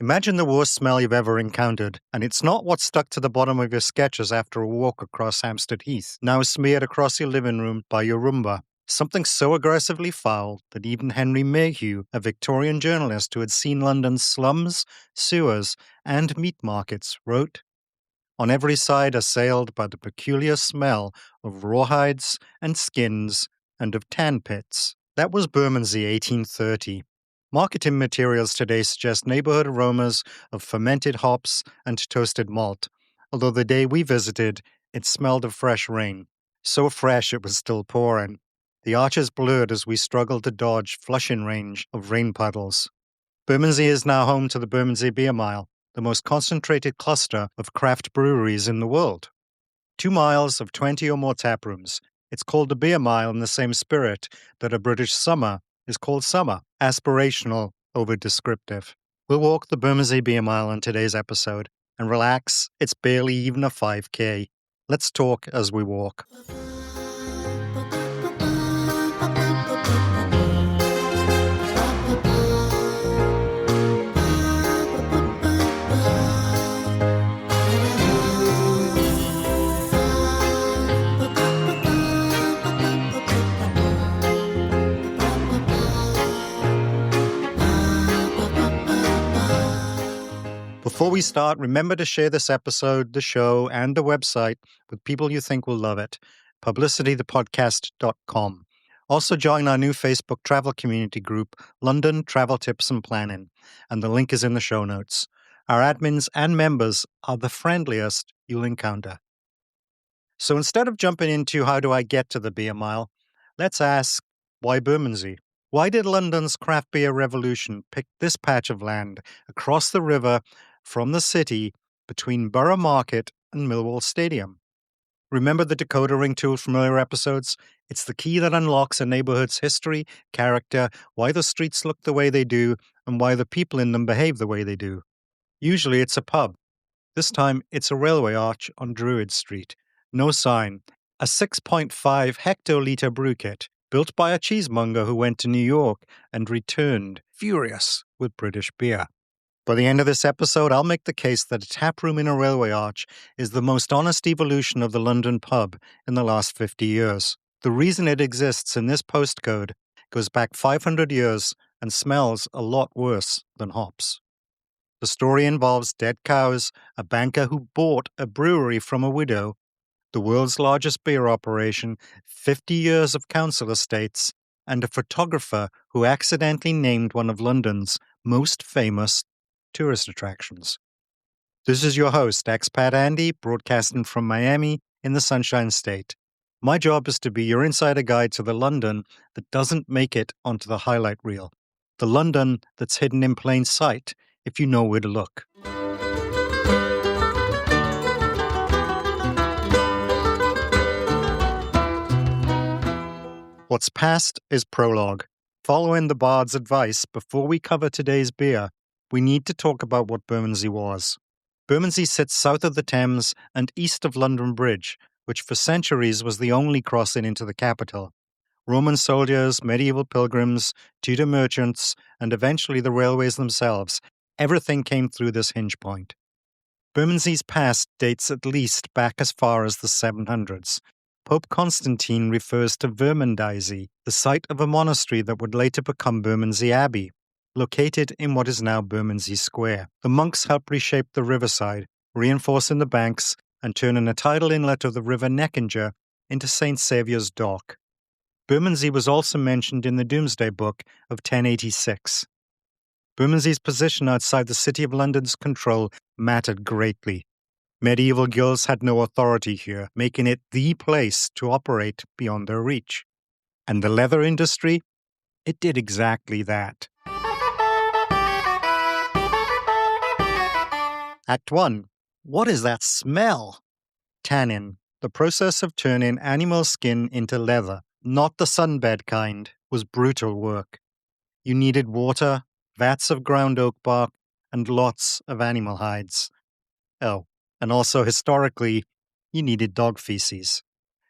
Imagine the worst smell you've ever encountered, and it's not what's stuck to the bottom of your sketches after a walk across Hampstead Heath, now smeared across your living room by your Roomba. Something so aggressively foul that even Henry Mayhew, a Victorian journalist who had seen London's slums, sewers, and meat markets, wrote, "On every side assailed by the peculiar smell of rawhides and skins and of tan pits." That was Bermondsey 1830. Marketing materials today suggest neighborhood aromas of fermented hops and toasted malt, although the day we visited, it smelled of fresh rain. So fresh it was still pouring. The arches blurred as we struggled to dodge flushing range of rain puddles. Bermondsey is now home to the Bermondsey Beer Mile, the most concentrated cluster of craft breweries in the world. 2 miles of 20 or more taprooms. It's called the Beer Mile in the same spirit that a British summer is called summer, aspirational over descriptive. We'll walk the Bermondsey Beer Mile on today's episode, and relax, it's barely even a 5K. Let's talk as we walk. Before we start, remember to share this episode, the show, and the website with people you think will love it. Publicitythepodcast.com. Also join our new Facebook travel community group, London Travel Tips and Planning, and the link is in the show notes. Our admins and members are the friendliest you'll encounter. So instead of jumping into how do I get to the beer mile, let's ask, why Bermondsey? Why did London's craft beer revolution pick this patch of land across the river from the city between Borough Market and Millwall Stadium? Remember the decoder ring tool from earlier episodes? It's the key that unlocks a neighborhood's history, character, why the streets look the way they do, and why the people in them behave the way they do. Usually it's a pub. This time it's a railway arch on Druid Street. No sign. A 6.5 hectoliter brew kit, built by a cheesemonger who went to New York and returned, furious with British beer. By the end of this episode, I'll make the case that a taproom in a railway arch is the most honest evolution of the London pub in the last 50 years. The reason it exists in this postcode goes back 500 years and smells a lot worse than hops. The story involves dead cows, a banker who bought a brewery from a widow, the world's largest beer operation, 50 years of council estates, and a photographer who accidentally named one of London's most famous tourist attractions. This is your host, Expat Andy, broadcasting from Miami in the Sunshine State. My job is to be your insider guide to the London that doesn't make it onto the highlight reel, the London that's hidden in plain sight if you know where to look. What's past is prologue. Following the bard's advice, before we cover today's beer, we need to talk about what Bermondsey was. Bermondsey sits south of the Thames and east of London Bridge, which for centuries was the only crossing into the capital. Roman soldiers, medieval pilgrims, Tudor merchants, and eventually the railways themselves, everything came through this hinge point. Bermondsey's past dates at least back as far as the 700s. Pope Constantine refers to Vermondaisy, the site of a monastery that would later become Bermondsey Abbey, located in what is now Bermondsey Square. The monks helped reshape the riverside, reinforcing the banks and turning a tidal inlet of the River Neckinger into St. Saviour's Dock. Bermondsey was also mentioned in the Domesday Book of 1086. Bermondsey's position outside the City of London's control mattered greatly. Medieval guilds had no authority here, making it the place to operate beyond their reach. And the leather industry? It did exactly that. Act 1. What is that smell? Tanning, the process of turning animal skin into leather, not the sunbed kind, was brutal work. You needed water, vats of ground oak bark, and lots of animal hides. Oh, and also historically, you needed dog feces,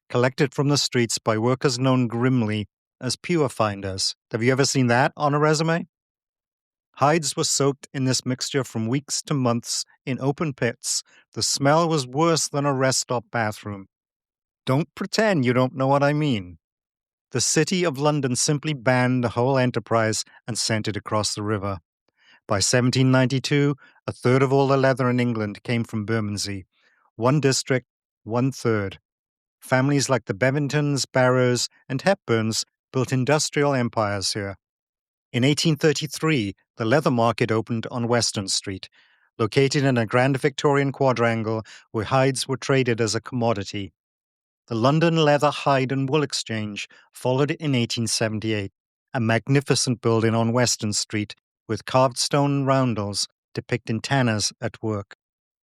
collected from the streets by workers known grimly as pure finders. Have you ever seen that on a resume? Hides were soaked in this mixture from weeks to months in open pits. The smell was worse than a rest stop bathroom. Don't pretend you don't know what I mean. The City of London simply banned the whole enterprise and sent it across the river. By 1792, a third of all the leather in England came from Bermondsey. One district, 1/3. Families like the Bevingtons, Barrows, and Hepburns built industrial empires here. In 1833, the leather market opened on Weston Street, located in a grand Victorian quadrangle where hides were traded as a commodity. The London Leather, Hide and Wool Exchange followed in 1878, a magnificent building on Weston Street with carved stone roundels depicting tanners at work.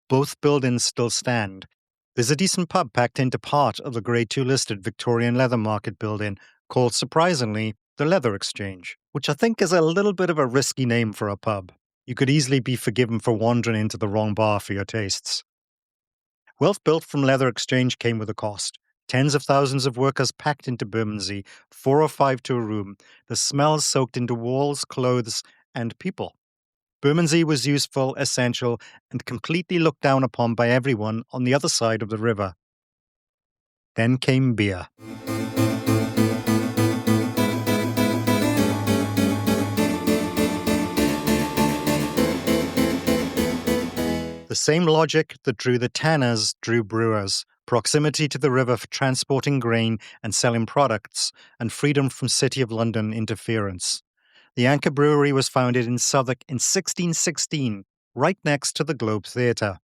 Both buildings still stand. There's a decent pub packed into part of the Grade 2 listed Victorian leather market building called, surprisingly, the Leather Exchange, which I think is a little bit of a risky name for a pub. You could easily be forgiven for wandering into the wrong bar for your tastes. Wealth built from Leather Exchange came with a cost. Tens of thousands of workers packed into Bermondsey, 4 or 5 to a room. The smells soaked into walls, clothes, and people. Bermondsey was useful, essential, and completely looked down upon by everyone on the other side of the river. Then came beer. The same logic that drew the tanners drew brewers. Proximity to the river for transporting grain and selling products, and freedom from City of London interference. The Anchor Brewery was founded in Southwark in 1616, right next to the Globe Theatre.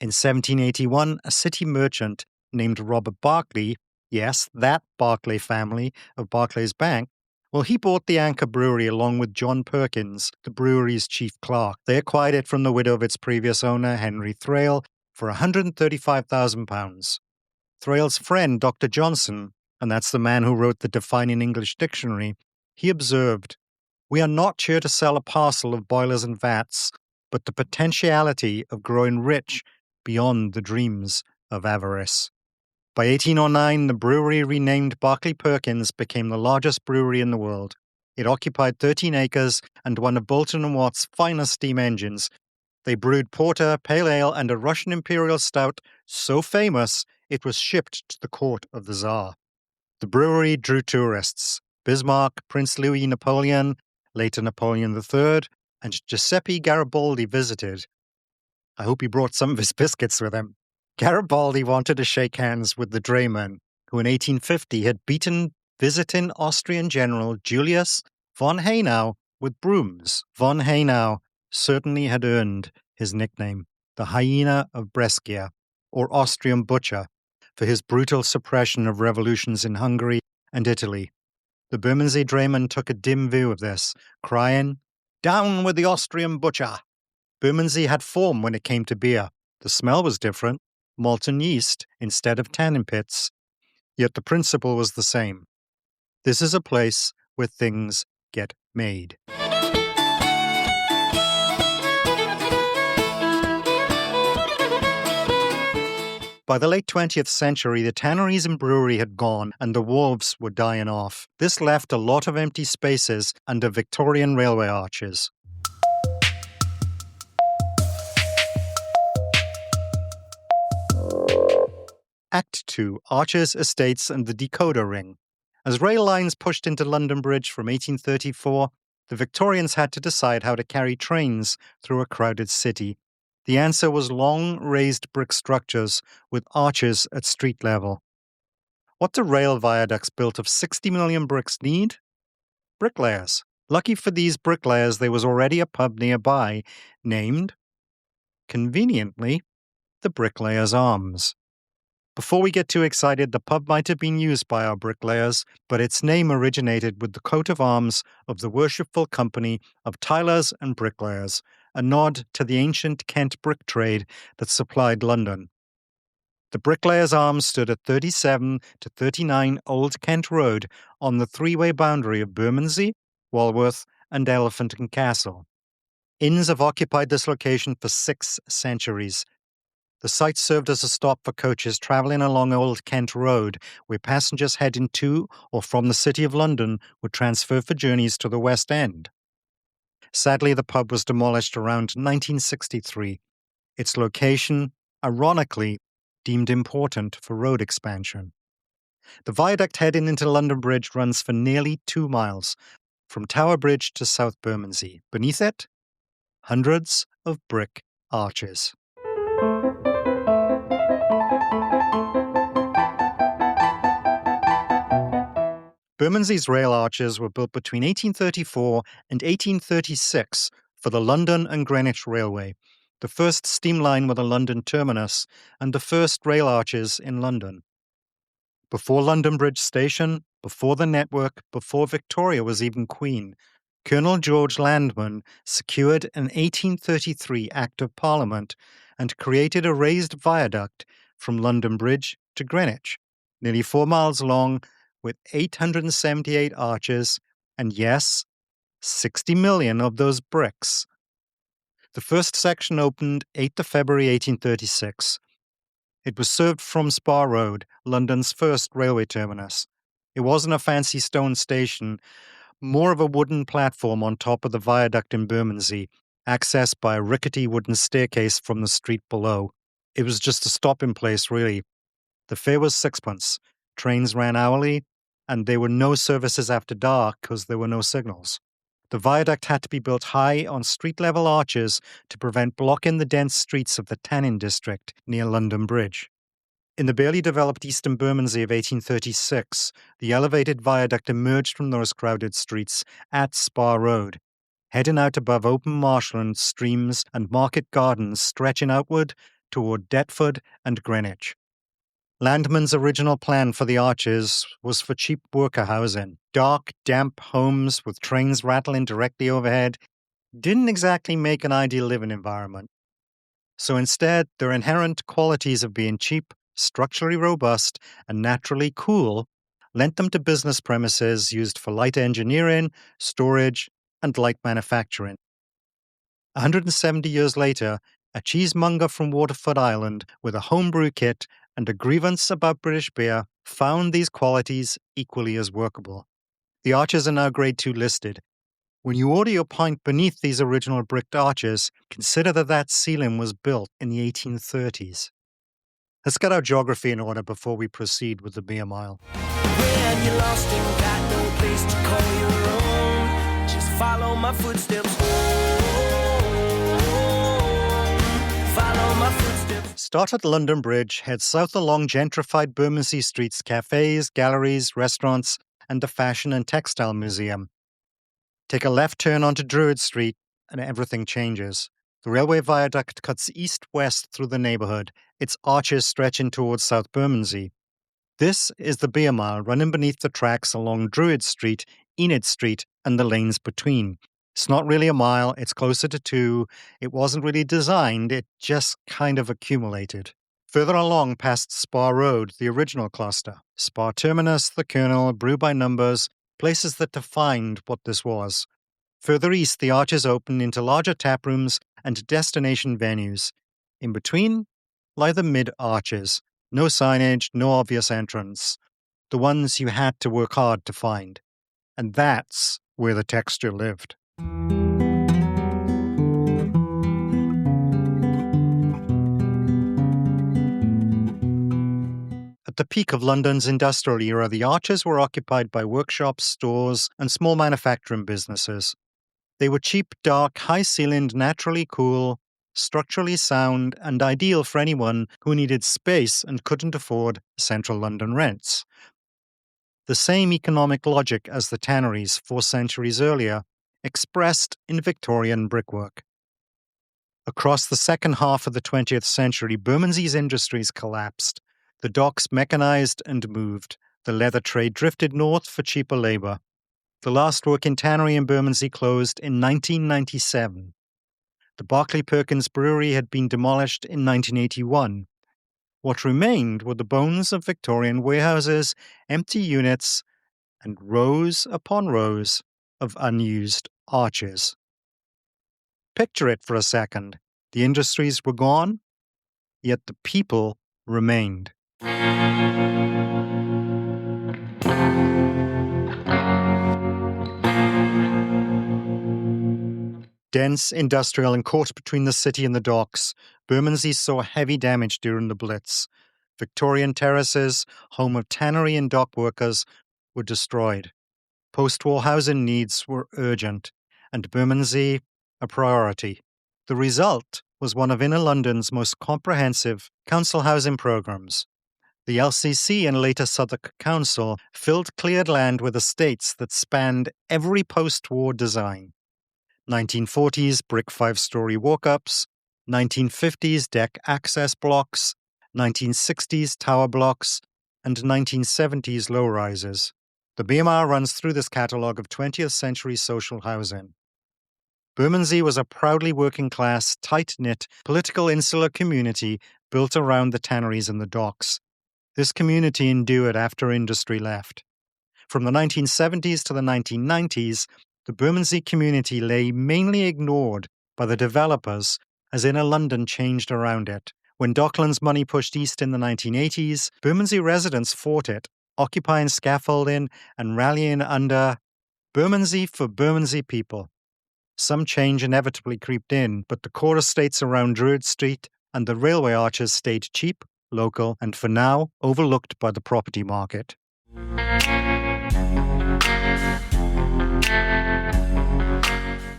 In 1781, a city merchant named Robert Barclay, yes, that Barclay family of Barclays Bank, well, he bought the Anchor Brewery along with John Perkins, the brewery's chief clerk. They acquired it from the widow of its previous owner, Henry Thrale, for £135,000. Thrale's friend, Dr. Johnson, and that's the man who wrote the defining English dictionary, he observed, "We are not here to sell a parcel of boilers and vats, but the potentiality of growing rich beyond the dreams of avarice." By 1809, the brewery, renamed Barclay Perkins, became the largest brewery in the world. It occupied 13 acres and one of Boulton & Watt's finest steam engines. They brewed porter, pale ale, and a Russian imperial stout so famous it was shipped to the court of the Tsar. The brewery drew tourists. Bismarck, Prince Louis Napoleon, later Napoleon III, and Giuseppe Garibaldi visited. I hope he brought some of his biscuits with him. Garibaldi wanted to shake hands with the drayman, who in 1850 had beaten visiting Austrian General Julius von Haynau with brooms. Von Haynau certainly had earned his nickname, the Hyena of Brescia, or Austrian Butcher, for his brutal suppression of revolutions in Hungary and Italy. The Bermondsey drayman took a dim view of this, crying, "Down with the Austrian Butcher!" Bermondsey had form when it came to beer. The smell was different, malted yeast instead of tannin pits, yet the principle was the same. This is a place where things get made. By the late 20th century, the tanneries and brewery had gone and the wharves were dying off. This left a lot of empty spaces under Victorian railway arches. Act 2, Arches, Estates and the Decoder Ring. As rail lines pushed into London Bridge from 1834, the Victorians had to decide how to carry trains through a crowded city. The answer was long, raised brick structures with arches at street level. What do rail viaducts built of 60 million bricks need? Bricklayers. Lucky for these bricklayers, there was already a pub nearby named, conveniently, the Bricklayers' Arms. Before we get too excited, the pub might have been used by our bricklayers, but its name originated with the coat of arms of the Worshipful Company of Tilers and Bricklayers, a nod to the ancient Kent brick trade that supplied London. The Bricklayers' Arms stood at 37 to 39 Old Kent Road on the three-way boundary of Bermondsey, Walworth, and Elephant and Castle. Inns have occupied this location for 6 centuries. The site served as a stop for coaches travelling along Old Kent Road, where passengers heading to or from the City of London would transfer for journeys to the West End. Sadly, the pub was demolished around 1963. Its location, ironically, deemed important for road expansion. The viaduct heading into London Bridge runs for nearly 2 miles, from Tower Bridge to South Bermondsey. Beneath it, hundreds of brick arches. Bermondsey's rail arches were built between 1834 and 1836 for the London and Greenwich Railway, the first steam line with a London terminus, and the first rail arches in London. Before London Bridge Station, before the network, before Victoria was even Queen, Colonel George Landman secured an 1833 Act of Parliament and created a raised viaduct from London Bridge to Greenwich, nearly 4 miles long, with 878 arches, and yes, 60 million of those bricks. The first section opened 8th of February 1836. It was served from Spa Road, London's first railway terminus. It wasn't a fancy stone station, more of a wooden platform on top of the viaduct in Bermondsey, accessed by a rickety wooden staircase from the street below. It was just a stopping place, really. The fare was sixpence. Trains ran hourly, and there were no services after dark because there were no signals. The viaduct had to be built high on street-level arches to prevent blocking the dense streets of the tanning district near London Bridge. In the barely developed Eastern Bermondsey of 1836, the elevated viaduct emerged from those crowded streets at Spa Road, heading out above open marshland, streams, and market gardens stretching outward toward Deptford and Greenwich. Landman's original plan for the arches was for cheap worker housing. Dark, damp homes with trains rattling directly overhead didn't exactly make an ideal living environment. So instead, their inherent qualities of being cheap, structurally robust, and naturally cool lent them to business premises used for light engineering, storage, and light manufacturing. 170 years later, a cheesemonger from Waterford Island with a homebrew kit and a grievance about British beer found these qualities equally as workable. The arches are now Grade 2 listed. When you order your pint beneath these original bricked arches, consider that ceiling was built in the 1830s. Let's get our geography in order before we proceed with the Beer Mile. When you're lost and got no place to call your own, just follow my footsteps. Follow my footsteps. Start at London Bridge, head south along gentrified Bermondsey Street's cafes, galleries, restaurants, and the Fashion and Textile Museum. Take a left turn onto Druid Street, and everything changes. The railway viaduct cuts east-west through the neighbourhood, its arches stretching towards South Bermondsey. This is the Beer Mile, running beneath the tracks along Druid Street, Enid Street, and the lanes between. It's not really a mile, it's closer to 2. It wasn't really designed, it just kind of accumulated. Further along past Spa Road, the original cluster, Spa Terminus, the Colonel, Brew by Numbers, places that defined what this was. Further east, the arches open into larger taprooms and destination venues. In between lie the mid-arches. No signage, no obvious entrance. The ones you had to work hard to find. And that's where the texture lived. At the peak of London's industrial era, the arches were occupied by workshops, stores, and small manufacturing businesses. They were cheap, dark, high-ceilinged, naturally cool, structurally sound, and ideal for anyone who needed space and couldn't afford central London rents. The same economic logic as the tanneries 4 centuries earlier, expressed in Victorian brickwork. Across the second half of the 20th century, Bermondsey's industries collapsed. The docks mechanized and moved. The leather trade drifted north for cheaper labor. The last working tannery in Bermondsey closed in 1997. The Barclay Perkins Brewery had been demolished in 1981. What remained were the bones of Victorian warehouses, empty units, and rows upon rows of unused arches. Picture it for a second. The industries were gone, yet the people remained. Dense, industrial, and caught between the city and the docks, Bermondsey saw heavy damage during the Blitz. Victorian terraces, home of tannery and dock workers, were destroyed. Post-war housing needs were urgent, and Bermondsey a priority. The result was one of Inner London's most comprehensive council housing programmes. The LCC and later Southwark Council filled cleared land with estates that spanned every post-war design. 1940s brick 5-story walk-ups, 1950s deck access blocks, 1960s tower blocks, and 1970s low-rises. The Beer Mile runs through this catalogue of 20th century social housing. Bermondsey was a proudly working-class, tight-knit, political insular community built around the tanneries and the docks. This community endured after industry left. From the 1970s to the 1990s, the Bermondsey community lay mainly ignored by the developers as Inner London changed around it. When Docklands money pushed east in the 1980s, Bermondsey residents fought it, occupying scaffolding and rallying under Bermondsey for Bermondsey people. Some change inevitably creeped in, but the core estates around Druid Street and the railway arches stayed cheap, local, and for now, overlooked by the property market.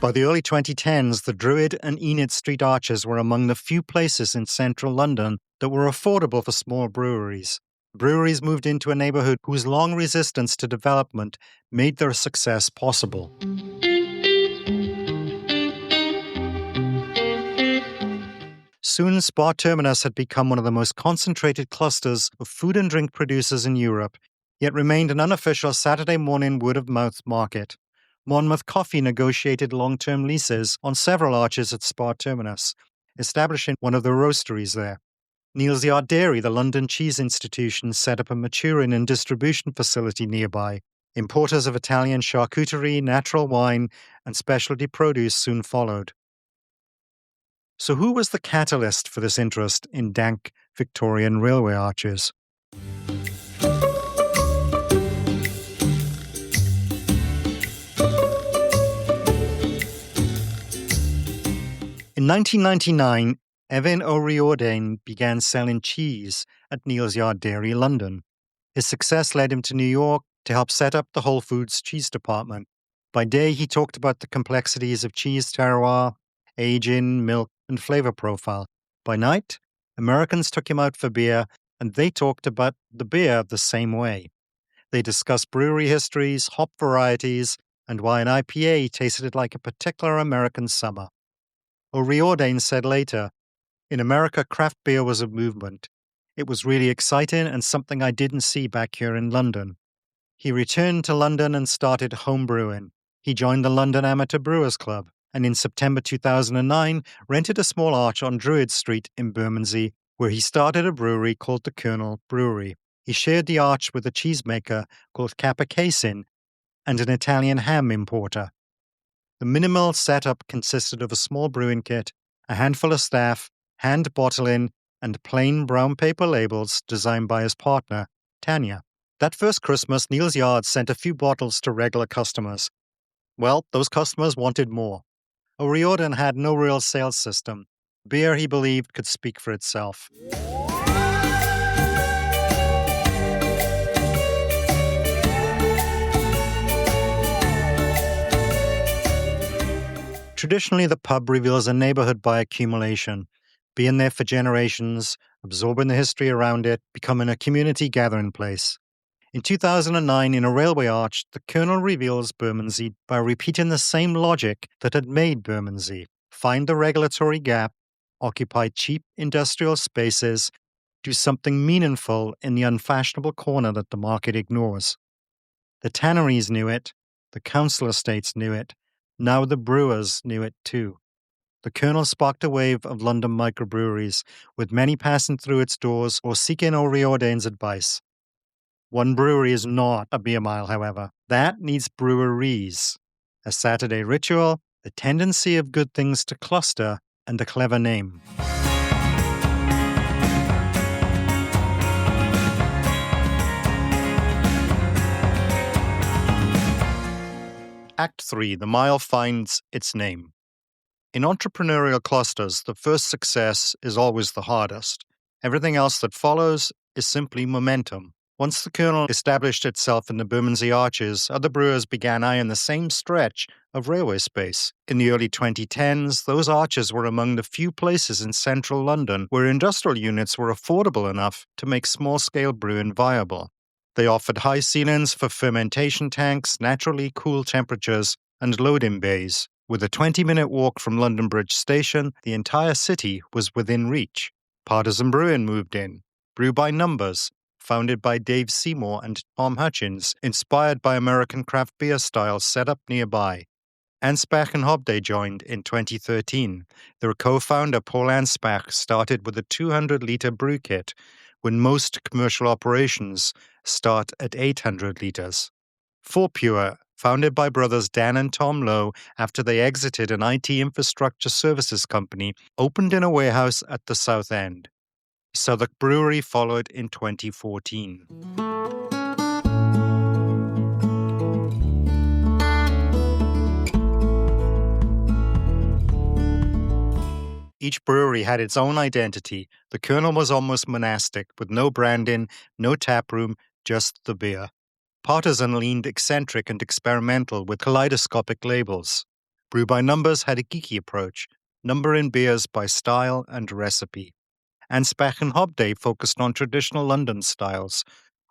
By the early 2010s, the Druid and Enid Street arches were among the few places in central London that were affordable for small breweries. Breweries moved into a neighbourhood whose long resistance to development made their success possible. Soon, Spa Terminus had become one of the most concentrated clusters of food and drink producers in Europe, yet remained an unofficial Saturday morning word-of-mouth market. Monmouth Coffee negotiated long-term leases on several arches at Spa Terminus, establishing one of the roasteries there. Neal's Yard Dairy, the London Cheese Institution, set up a maturing and distribution facility nearby. Importers of Italian charcuterie, natural wine, and specialty produce soon followed. So who was the catalyst for this interest in dank Victorian railway arches? In 1999, Evan O'Riordan began selling cheese at Neal's Yard Dairy, London. His success led him to New York to help set up the Whole Foods cheese department. By day, he talked about the complexities of cheese terroir, aging, milk, and flavor profile. By night, Americans took him out for beer, and they talked about the beer the same way. They discussed brewery histories, hop varieties, and why an IPA tasted like a particular American summer. O'Riordan said later, "In America, craft beer was a movement. It was really exciting and something I didn't see back here in London." He returned to London and started home brewing. He joined the London Amateur Brewers Club, and in September 2009 rented a small arch on Druid Street in Bermondsey, where he started a brewery called the Colonel Brewery. He shared the arch with a cheesemaker called Capacassin and an Italian ham importer. The minimal setup consisted of a small brewing kit, a handful of staff, hand bottling, and plain brown paper labels designed by his partner, Tanya. That first Christmas, Neal's Yard sent a few bottles to regular customers. Well, those customers wanted more. O'Riordan had no real sales system. Beer, he believed, could speak for itself. Traditionally, the pub reveals a neighbourhood by accumulation, being there for generations, absorbing the history around it, becoming a community gathering place. In 2009, in a railway arch, the Colonel reveals Bermondsey by repeating the same logic that had made Bermondsey: find the regulatory gap, occupy cheap industrial spaces, do something meaningful in the unfashionable corner that the market ignores. The tanneries knew it, the council estates knew it, now the brewers knew it too. The Colonel sparked a wave of London microbreweries, with many passing through its doors or seeking O'Riordan's advice. One brewery is not a beer mile, however. That needs breweries. A Saturday ritual, the tendency of good things to cluster, and a clever name. Act 3. The Mile finds its name. In entrepreneurial clusters, the first success is always the hardest. Everything else that follows is simply momentum. Once the kernel established itself in the Bermondsey Arches, other brewers began eyeing the same stretch of railway space. In the early 2010s, those arches were among the few places in central London where industrial units were affordable enough to make small-scale brewing viable. They offered high ceilings for fermentation tanks, naturally cool temperatures, and loading bays. With a 20-minute walk from London Bridge Station, the entire city was within reach. Partisan Brewing moved in. Brew by Numbers, founded by Dave Seymour and Tom Hutchins, inspired by American craft beer styles set up nearby. Anspach and Hobday joined in 2013. Their co-founder Paul Anspach started with a 200-litre brew kit, when most commercial operations start at 800 litres. For Pure, founded by brothers Dan and Tom Lowe after they exited an IT infrastructure services company, opened in a warehouse at the South End. Southwark Brewery followed in 2014. Each brewery had its own identity. The kernel was almost monastic, with no branding, no taproom, just the beer. Partisan leaned eccentric and experimental with kaleidoscopic labels. Brew by Numbers had a geeky approach, numbering beers by style and recipe. Anspach and Hobday focused on traditional London styles,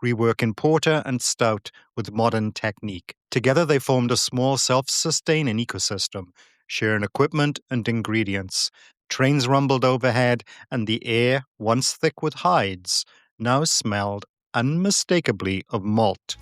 reworking porter and stout with modern technique. Together they formed a small self-sustaining ecosystem, sharing equipment and ingredients. Trains rumbled overhead, and the air, once thick with hides, now smelled unmistakably of malt.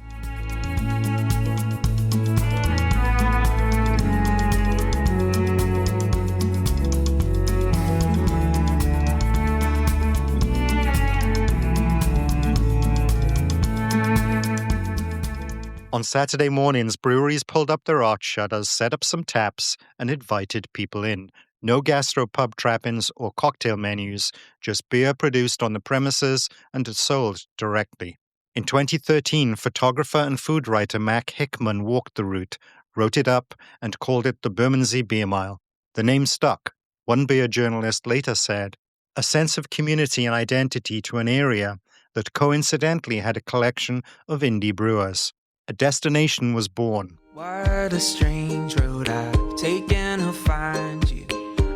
On Saturday mornings, breweries pulled up their arch shutters, set up some taps, and invited people in. No gastropub trappings or cocktail menus, just beer produced on the premises and sold directly. In 2013, photographer and food writer Mac Hickman walked the route, wrote it up, and called it the Bermondsey Beer Mile. The name stuck. One beer journalist later said, "A sense of community and identity to an area that coincidentally had a collection of indie brewers. A destination was born." What a strange road I've taken to find you.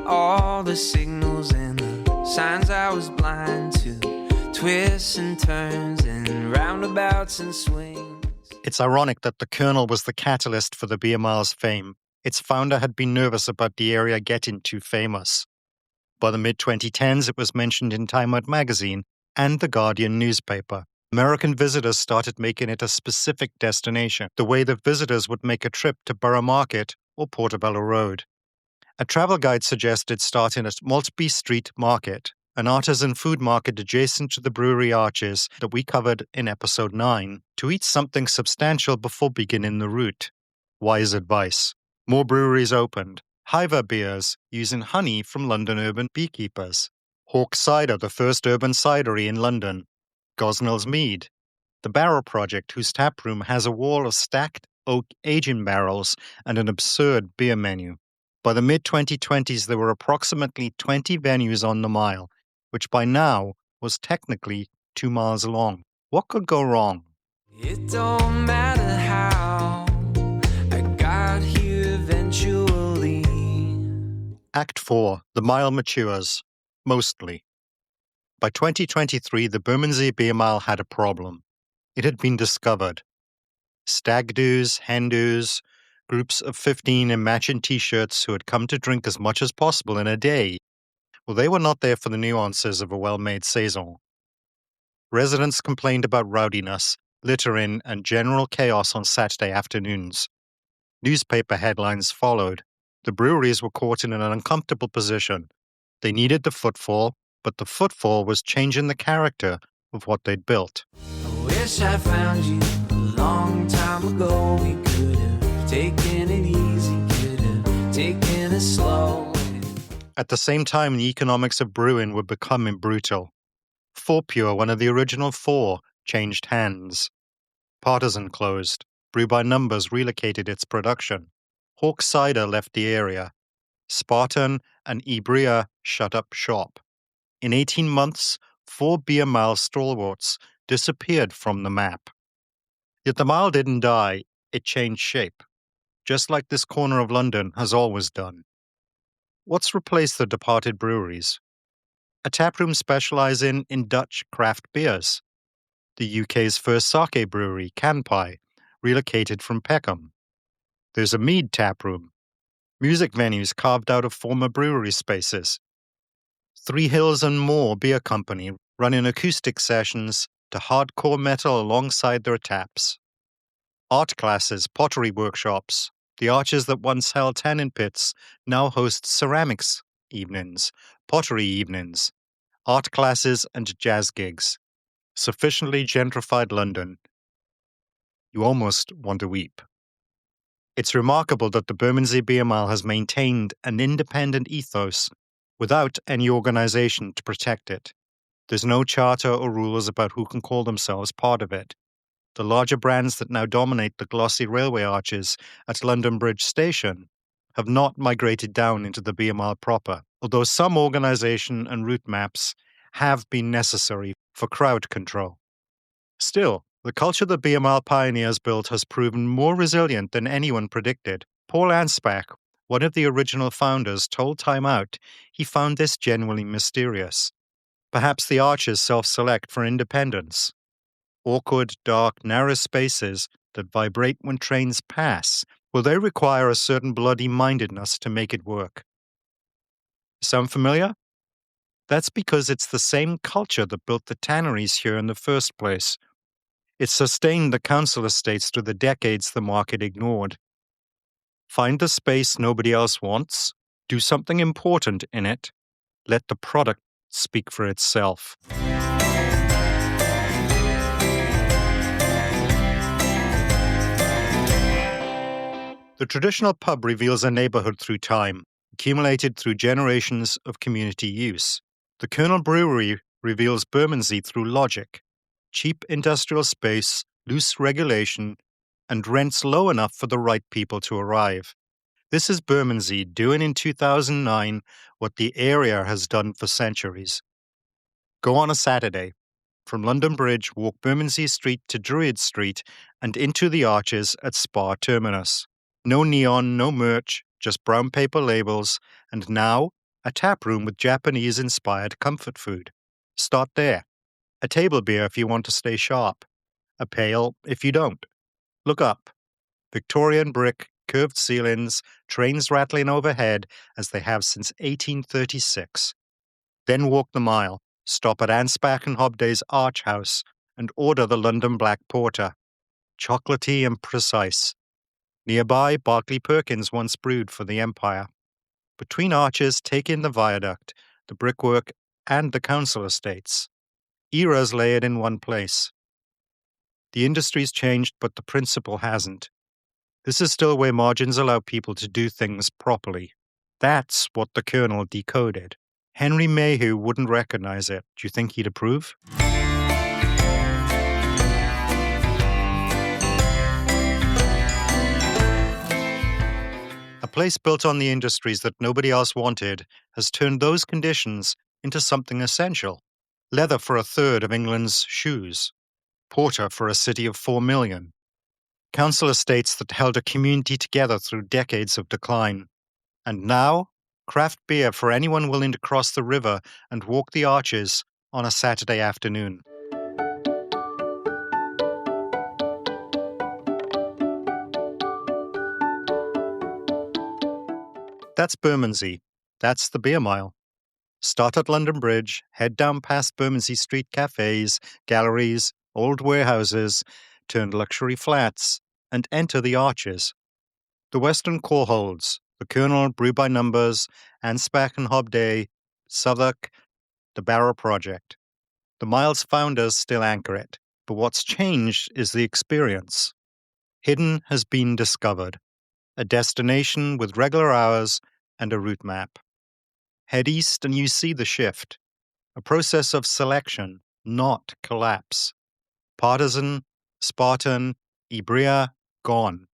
All the signals and the signs I was blind to. Twists and turns and roundabouts and swings. It's ironic that the kernel was the catalyst for the Beer Mile's fame. Its founder had been nervous about the area getting too famous. By the mid-2010s, it was mentioned in Time Out magazine and the Guardian newspaper. American visitors started making it a specific destination, the way that visitors would make a trip to Borough Market or Portobello Road. A travel guide suggested starting at Maltby Street Market, an artisan food market adjacent to the brewery arches that we covered in episode 9, to eat something substantial before beginning the route. Wise advice. More breweries opened. Hiver beers using honey from London urban beekeepers. Hawk Cider, the first urban cidery in London. Gosnell's Mead, the Barrel Project, whose taproom has a wall of stacked oak aging barrels and an absurd beer menu. By the mid-2020s, there were approximately 20 venues on the mile, which by now was technically 2 miles long. What could go wrong? It don't matter how I got here eventually. Act 4. The mile matures. Mostly. By 2023, the Bermondsey Beer Mile had a problem. It had been discovered. Stag doos, hen doos, groups of 15 in matching t-shirts who had come to drink as much as possible in a day. Well, they were not there for the nuances of a well-made saison. Residents complained about rowdiness, littering, and general chaos on Saturday afternoons. Newspaper headlines followed. The breweries were caught in an uncomfortable position. They needed the footfall, but the footfall was changing the character of what they'd built. I wish I found you a long time ago. We could have taken it easy, could have taken it slow. At the same time, the economics of brewing were becoming brutal. For Pure, one of the original 4, changed hands. Partisan closed. Brew by Numbers relocated its production. Hawk Cider left the area. Spartan and Ibria shut up shop. In 18 months, 4 Beer Mile stalwarts disappeared from the map. Yet the mile didn't die, it changed shape, just like this corner of London has always done. What's replaced the departed breweries? A taproom specialising in Dutch craft beers. The UK's first sake brewery, Kanpai, relocated from Peckham. There's a mead taproom. Music venues carved out of former brewery spaces. Three Hills and More Beer Company running acoustic sessions to hardcore metal alongside their taps. Art classes, pottery workshops. The arches that once held tannin pits now host ceramics evenings, pottery evenings, art classes and jazz gigs. Sufficiently gentrified London. You almost want to weep. It's remarkable that the Bermondsey Beer Mile has maintained an independent ethos without any organisation to protect it. There's no charter or rules about who can call themselves part of it. The larger brands that now dominate the glossy railway arches at London Bridge Station have not migrated down into the Beer Mile proper, although some organisation and route maps have been necessary for crowd control. Still, the culture the Beer Mile pioneers built has proven more resilient than anyone predicted. Paul Anspach, one of the original founders, told Time Out he found this genuinely mysterious. Perhaps the arches self-select for independence. Awkward, dark, narrow spaces that vibrate when trains pass. Will they require a certain bloody-mindedness to make it work? Sound familiar? That's because it's the same culture that built the tanneries here in the first place. It sustained the council estates through the decades the market ignored. Find the space nobody else wants, do something important in it, let the product speak for itself. The traditional pub reveals a neighbourhood through time, accumulated through generations of community use. The Colonel Brewery reveals Bermondsey through logic. Cheap industrial space, loose regulation, and rents low enough for the right people to arrive. This is Bermondsey doing in 2009 what the area has done for centuries. Go on a Saturday. From London Bridge, walk Bermondsey Street to Druid Street and into the arches at Spa Terminus. No neon, no merch, just brown paper labels, and now a taproom with Japanese-inspired comfort food. Start there. A table beer if you want to stay sharp. A pale if you don't. Look up. Victorian brick, curved ceilings, trains rattling overhead as they have since 1836. Then walk the mile. Stop at Anspach and Hobday's Arch House and order the London Black Porter. Chocolatey and precise. Nearby, Barclay Perkins once brewed for the Empire. Between arches, take in the viaduct, the brickwork, and the council estates. Eras layered in one place. The industry's changed, but the principle hasn't. This is still where margins allow people to do things properly. That's what the Colonel decoded. Henry Mayhew wouldn't recognize it. Do you think he'd approve? A place built on the industries that nobody else wanted has turned those conditions into something essential. Leather for a third of England's shoes. Porter for a city of 4 million. Council estates that held a community together through decades of decline. And now, craft beer for anyone willing to cross the river and walk the arches on a Saturday afternoon. That's Bermondsey. That's the Beer Mile. Start at London Bridge, head down past Bermondsey Street cafes, galleries, old warehouses, turn luxury flats, and enter the arches. The western core holds the Colonel, Brew by Numbers, Anspach and Hobday, Southwark, the Barrow Project. The mile's founders still anchor it, but what's changed is the experience. Hidden has been discovered. A destination with regular hours and a route map. Head east and you see the shift. A process of selection, not collapse. Partisan, Spartan, Ibria, gone.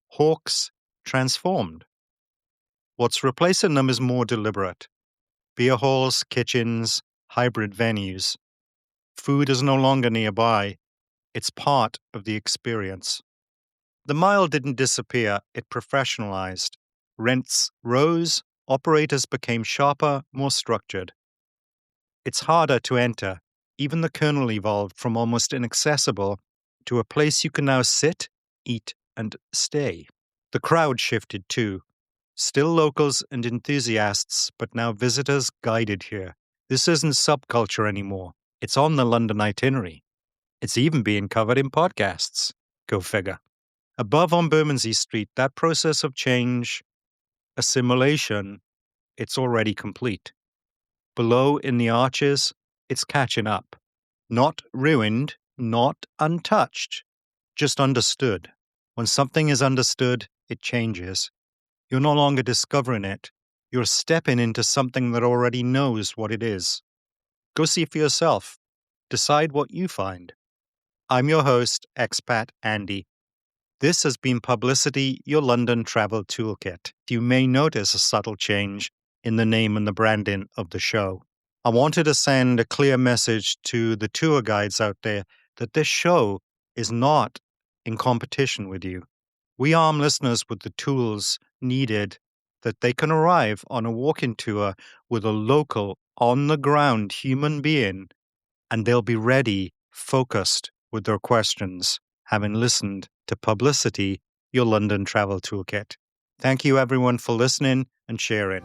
Hawks, transformed. What's replacing them is more deliberate. Beer halls, kitchens, hybrid venues. Food is no longer nearby. It's part of the experience. The Mile didn't disappear, it professionalized. Rents rose, operators became sharper, more structured. It's harder to enter. Even the kernel evolved from almost inaccessible to a place you can now sit, eat, and stay. The crowd shifted too. Still locals and enthusiasts, but now visitors guided here. This isn't subculture anymore. It's on the London itinerary. It's even being covered in podcasts. Go figure. Above on Bermondsey Street, that process of change, assimilation, it's already complete. Below in the arches, it's catching up. Not ruined, not untouched, just understood. When something is understood, it changes. You're no longer discovering it. You're stepping into something that already knows what it is. Go see for yourself. Decide what you find. I'm your host, Expat Andy. This has been Publicity, your London Travel Toolkit. You may notice a subtle change in the name and the branding of the show. I wanted to send a clear message to the tour guides out there that this show is not in competition with you. We arm listeners with the tools needed that they can arrive on a walking tour with a local, on-the-ground human being, and they'll be ready, focused with their questions, having listened to Publicity, your London Travel Toolkit. Thank you, everyone, for listening and sharing.